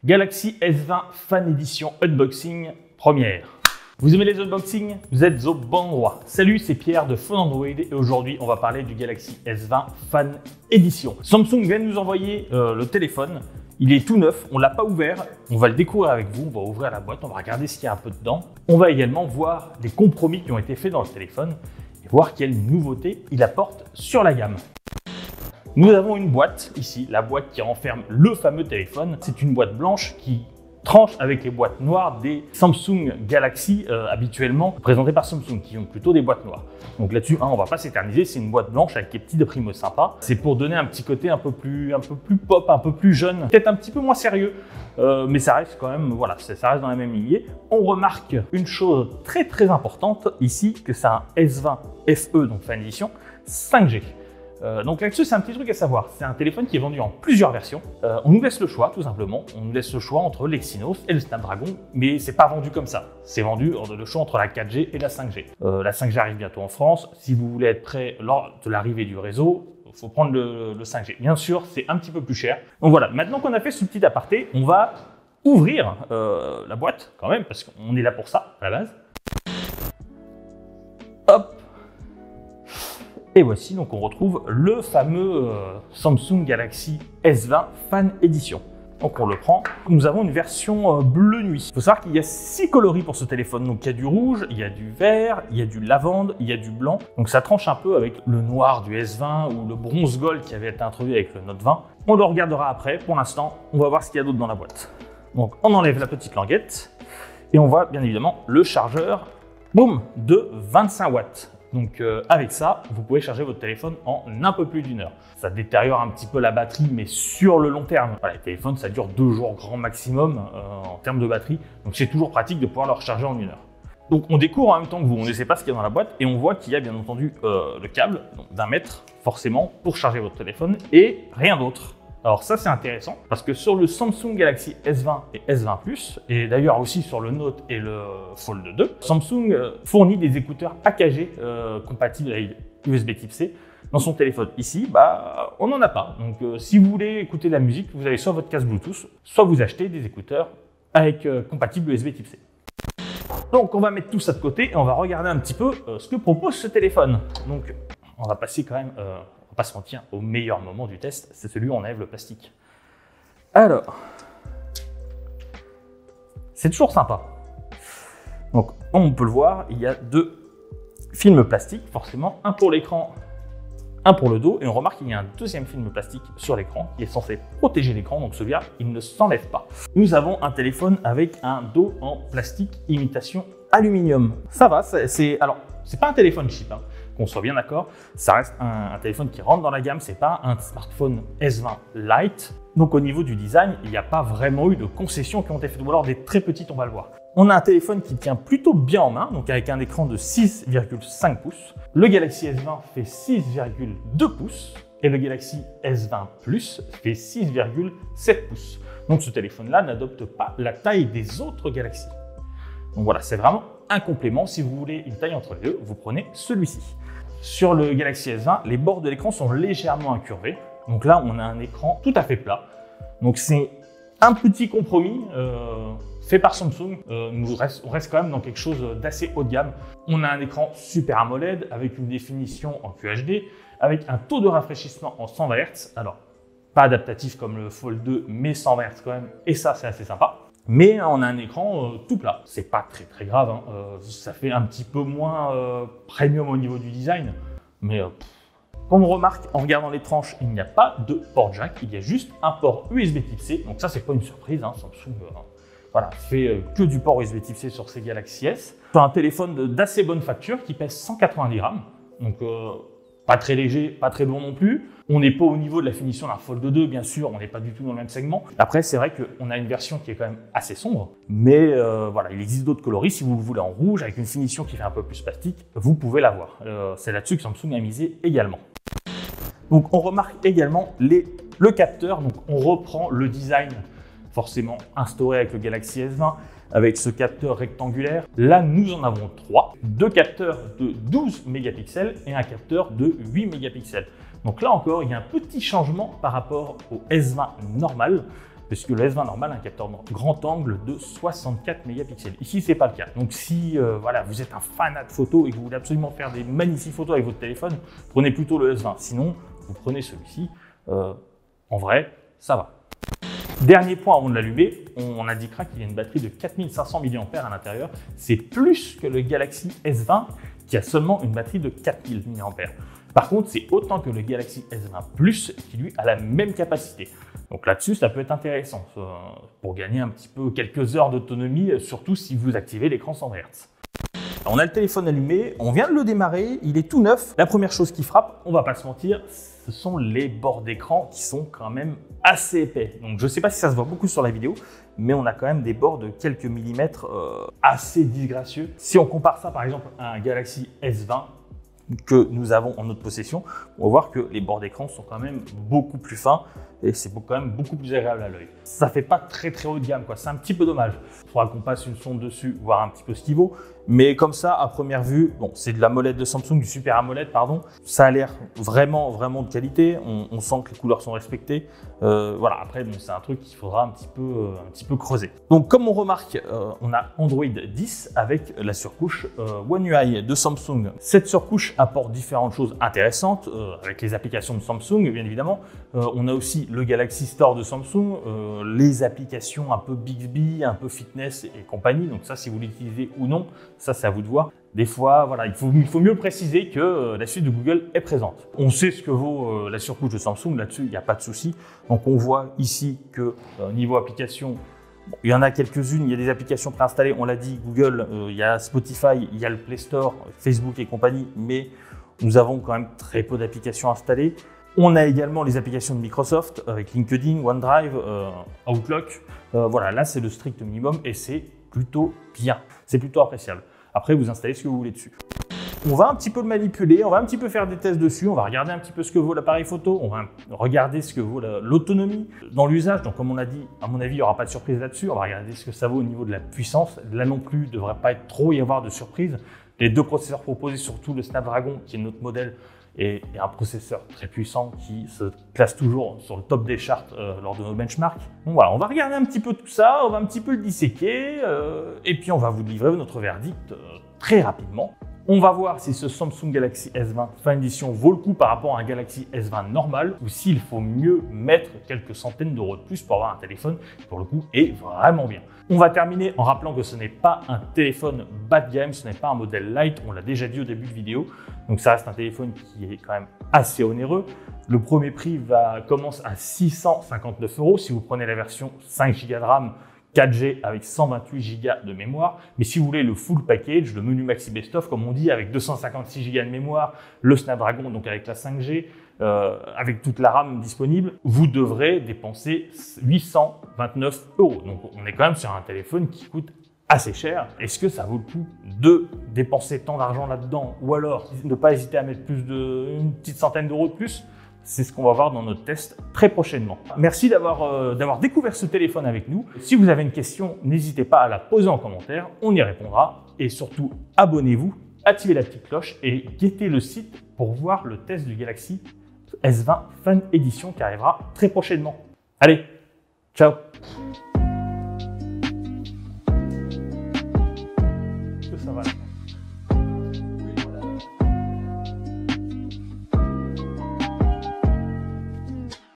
Galaxy S20 Fan Edition Unboxing première. Vous aimez les unboxings? Vous êtes au bon endroit. Salut, c'est Pierre de Phone Android et aujourd'hui on va parler du Galaxy S20 Fan Edition. Samsung vient de nous envoyer le téléphone. Il est tout neuf, on ne l'a pas ouvert, on va le découvrir avec vous, on va ouvrir la boîte, on va regarder ce qu'il y a un peu dedans. On va également voir les compromis qui ont été faits dans le téléphone et voir quelles nouveautés il apporte sur la gamme. Nous avons une boîte ici, la boîte qui renferme le fameux téléphone. C'est une boîte blanche qui tranche avec les boîtes noires des Samsung Galaxy habituellement présentées par Samsung, qui ont plutôt des boîtes noires. Donc là-dessus, on va pas s'éterniser, c'est une boîte blanche avec des petits primos sympas. C'est pour donner un petit côté un peu plus pop, un peu plus jeune, peut-être un petit peu moins sérieux, mais ça reste quand même, voilà, ça reste dans la même lignée. On remarque une chose très importante ici, que c'est un S20 FE, donc Fan Edition 5G. Donc là-dessus, c'est un petit truc à savoir. C'est un téléphone qui est vendu en plusieurs versions. On nous laisse le choix, tout simplement. On nous laisse le choix entre l'Exynos et le Snapdragon, mais c'est pas vendu comme ça. C'est vendu le choix entre la 4G et la 5G. La 5G arrive bientôt en France. Si vous voulez être prêt lors de l'arrivée du réseau, il faut prendre le 5G. Bien sûr, c'est un petit peu plus cher. Donc voilà, maintenant qu'on a fait ce petit aparté, on va ouvrir la boîte quand même, parce qu'on est là pour ça, à la base. Hop! Et voici, donc on retrouve le fameux Samsung Galaxy S20 Fan Edition. Donc on le prend. Nous avons une version bleu nuit. Il faut savoir qu'il y a 6 coloris pour ce téléphone. Donc il y a du rouge, il y a du vert, il y a du lavande, il y a du blanc. Donc ça tranche un peu avec le noir du S20 ou le bronze gold qui avait été introduit avec le Note 20. On le regardera après. Pour l'instant, on va voir ce qu'il y a d'autre dans la boîte. Donc on enlève la petite languette et on voit bien évidemment le chargeur, boum, de 25 watts. Donc avec ça, vous pouvez charger votre téléphone en un peu plus d'1 heure. Ça détériore un petit peu la batterie, mais sur le long terme. Voilà, les téléphones, ça dure 2 jours grand maximum en termes de batterie. Donc c'est toujours pratique de pouvoir le recharger en 1 heure. Donc on découvre en même temps que vous, on ne sait pas ce qu'il y a dans la boîte et on voit qu'il y a bien entendu le câble d'1 mètre, forcément, pour charger votre téléphone et rien d'autre. Alors ça c'est intéressant parce que sur le Samsung Galaxy S20 et S20 Plus, et d'ailleurs aussi sur le Note et le Fold 2, Samsung fournit des écouteurs AKG compatibles avec USB Type C dans son téléphone. Ici, on n'en a pas. Donc si vous voulez écouter de la musique, vous avez soit votre casque Bluetooth, soit vous achetez des écouteurs avec compatibles USB Type C. Donc on va mettre tout ça de côté et on va regarder un petit peu ce que propose ce téléphone. Donc on va passer quand même... pas se mentir, au meilleur moment du test, c'est celui où on enlève le plastique. Alors, c'est toujours sympa. Donc, on peut le voir, il y a 2 films plastiques, forcément, un pour l'écran, un pour le dos, et on remarque qu'il y a un deuxième film plastique sur l'écran qui est censé protéger l'écran, donc celui-là, il ne s'enlève pas. Nous avons un téléphone avec un dos en plastique imitation aluminium. Ça va, alors, c'est pas un téléphone cheap, hein. Qu'on soit bien d'accord, ça reste un téléphone qui rentre dans la gamme, c'est pas un smartphone S20 Lite. Donc au niveau du design, il n'y a pas vraiment eu de concessions qui ont été faites, ou alors des très petites, on va le voir. On a un téléphone qui tient plutôt bien en main, donc avec un écran de 6,5 pouces. Le Galaxy S20 fait 6,2 pouces et le Galaxy S20 Plus fait 6,7 pouces. Donc ce téléphone-là n'adopte pas la taille des autres Galaxy. Donc voilà, c'est vraiment un complément. Si vous voulez une taille entre les deux, vous prenez celui-ci. Sur le Galaxy S20, les bords de l'écran sont légèrement incurvés. Donc là, on a un écran tout à fait plat. Donc c'est un petit compromis fait par Samsung. On reste quand même dans quelque chose d'assez haut de gamme. On a un écran Super AMOLED avec une définition en QHD, avec un taux de rafraîchissement en 120 Hz. Alors, pas adaptatif comme le Fold 2, mais 120 Hz quand même. Et ça, c'est assez sympa. Mais on a un écran tout plat. C'est pas très grave, hein. Ça fait un petit peu moins premium au niveau du design. Mais comme on remarque en regardant les tranches, il n'y a pas de port jack, il y a juste un port USB Type C. Donc ça, c'est pas une surprise, hein. Samsung voilà, fait que du port USB Type C sur ses Galaxy S. C'est un téléphone d'assez bonne facture qui pèse 190 grammes. Donc pas très léger, pas très lourd non plus. On n'est pas au niveau de la finition d'un Fold 2, bien sûr, on n'est pas du tout dans le même segment. Après, c'est vrai qu'on a une version qui est quand même assez sombre, mais voilà, il existe d'autres coloris. Si vous le voulez en rouge, avec une finition qui fait un peu plus plastique, vous pouvez l'avoir. C'est là-dessus que Samsung a misé également. Donc, on remarque également le capteur. Donc, on reprend le design forcément instauré avec le Galaxy S20, avec ce capteur rectangulaire. Là, nous en avons 3. 2 capteurs de 12 mégapixels et un capteur de 8 mégapixels. Donc là encore, il y a un petit changement par rapport au S20 normal. puisque le S20 normal a un capteur grand angle de 64 mégapixels. Ici, c'est pas le cas. Donc si voilà, vous êtes un fanat de photos et que vous voulez absolument faire des magnifiques photos avec votre téléphone, prenez plutôt le S20. Sinon, vous prenez celui-ci. En vrai, ça va. Dernier point avant de l'allumer, on indiquera qu'il y a une batterie de 4500 mAh à l'intérieur. C'est plus que le Galaxy S20 qui a seulement une batterie de 4000 mAh. Par contre, c'est autant que le Galaxy S20 Plus qui lui a la même capacité. Donc là-dessus, ça peut être intéressant pour gagner un petit peu quelques heures d'autonomie, surtout si vous activez l'écran 100 Hz. On a le téléphone allumé, on vient de le démarrer, il est tout neuf. La première chose qui frappe, on va pas se mentir, ce sont les bords d'écran qui sont quand même assez épais. Donc je ne sais pas si ça se voit beaucoup sur la vidéo, mais on a quand même des bords de quelques millimètres assez disgracieux. Si on compare ça par exemple à un Galaxy S20 que nous avons en notre possession, on va voir que les bords d'écran sont quand même beaucoup plus fins et c'est quand même beaucoup plus agréable à l'œil. Ça fait pas très haut de gamme, quoi. C'est un petit peu dommage. Il faudra qu'on passe une sonde dessus, voir un petit peu ce qu'il vaut. Mais comme ça, à première vue, bon, c'est de l'AMOLED de Samsung, du Super AMOLED, pardon. Ça a l'air vraiment de qualité. On sent que les couleurs sont respectées. Voilà, après, bon, c'est un truc qu'il faudra un petit peu creuser. Donc, comme on remarque, on a Android 10 avec la surcouche One UI de Samsung. Cette surcouche apporte différentes choses intéressantes avec les applications de Samsung, bien évidemment. On a aussi le Galaxy Store de Samsung, les applications un peu Bixby, un peu fitness et compagnie. Donc ça, si vous l'utilisez ou non, ça c'est à vous de voir. Des fois, voilà, il faut mieux préciser que la suite de Google est présente. On sait ce que vaut la surcouche de Samsung, là-dessus, il n'y a pas de souci. Donc on voit ici que niveau application, bon, il y en a quelques-unes, il y a des applications préinstallées, on l'a dit, Google, il y a Spotify, il y a le Play Store, Facebook et compagnie, mais nous avons quand même très peu d'applications installées. On a également les applications de Microsoft avec LinkedIn, OneDrive, Outlook. Voilà, là c'est le strict minimum et c'est plutôt bien, c'est plutôt appréciable. Après, vous installez ce que vous voulez dessus. On va un petit peu le manipuler, on va un petit peu faire des tests dessus, on va regarder un petit peu ce que vaut l'appareil photo, on va regarder ce que vaut l'autonomie dans l'usage. Donc comme on a dit, à mon avis, il n'y aura pas de surprise là-dessus. On va regarder ce que ça vaut au niveau de la puissance. Là non plus, il ne devrait pas être trop y avoir de surprise. Les deux processeurs proposés, surtout le Snapdragon, qui est notre modèle, et un processeur très puissant qui se classe toujours sur le top des charts lors de nos benchmarks. Donc voilà, on va regarder un petit peu tout ça, on va un petit peu le disséquer, et puis on va vous livrer notre verdict très rapidement. On va voir si ce Samsung Galaxy S20 fin édition vaut le coup par rapport à un Galaxy S20 normal, ou s'il faut mieux mettre quelques centaines d'euros de plus pour avoir un téléphone qui, pour le coup, est vraiment bien. On va terminer en rappelant que ce n'est pas un téléphone bas de gamme, ce n'est pas un modèle light, on l'a déjà dit au début de vidéo. Donc ça reste un téléphone qui est quand même assez onéreux. Le premier prix commence à 659 € si vous prenez la version 5 Go de RAM, 4G avec 128 Go de mémoire. Mais si vous voulez le full package, le menu Maxi Best Of, comme on dit, avec 256 Go de mémoire, le Snapdragon, donc avec la 5G, avec toute la RAM disponible, vous devrez dépenser 829 €. Donc on est quand même sur un téléphone qui coûte assez cher. Est-ce que ça vaut le coup de dépenser tant d'argent là-dedans, ou alors ne pas hésiter à mettre une petite centaine d'euros de plus? C'est ce qu'on va voir dans notre test très prochainement. Merci d'avoir découvert ce téléphone avec nous. Si vous avez une question, n'hésitez pas à la poser en commentaire, on y répondra. Et surtout, abonnez-vous, activez la petite cloche et guettez le site pour voir le test du Galaxy S20 Fan Edition qui arrivera très prochainement. Allez, ciao! Ça va.